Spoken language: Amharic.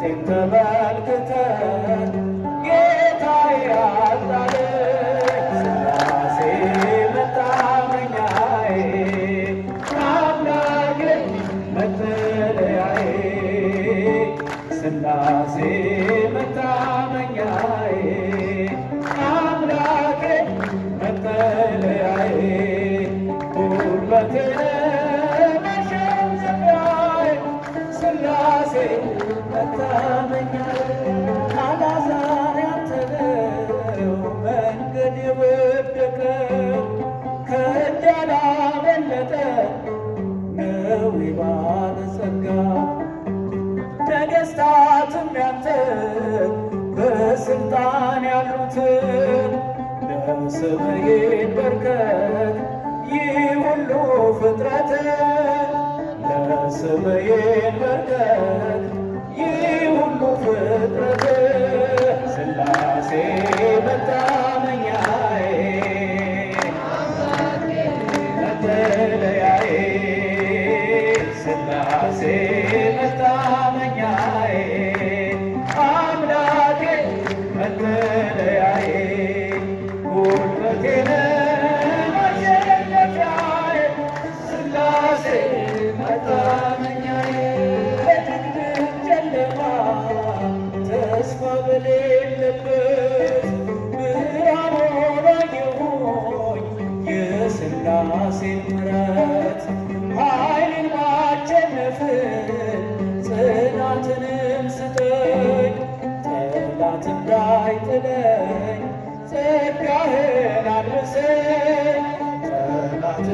ፊቴን ተመልክተህ ጌታዬ አጣለኝ ሥላሴ መታመኛዬ አምላኬ መጠለያዬ ሥላሴ መታመኛዬ አምላኬ መጠለያዬ ጉልበቴ መሸሸጊያዬ ሥላሴ መታመኛዬ አልዓዛር ያንተ ነው መንገድ የወደቀው ከእጅ ያላመለጠ ነው ባለጸጋ ነገሥታትም ያንተ በስልጣን ያሉትን ለስምህ ይንበርከክ ይህ ሁሉ ፍጥረት ለስምህ ይንበርከክ ይህ ሁሉ ፍጥረት ሥላሴ መታመኛዬ መጠለያዬ ሥላሴ መታመኛዬ አምላኬ መጠለያዬ ጉልበቴ መሸሸጊያዬ ሥላሴ መታመኛዬ በድቅድቅ ጨለማ ተስፋ በሌለበት ብርሃን ሆኖ አየሁኝ የሥላሴን ምሕረት ኃይልን ማሸነፍን ጽናትንም ስጠኝ ጠላት እንዳይጥለኝ ጸጋህን አልብሰኝ ጠላት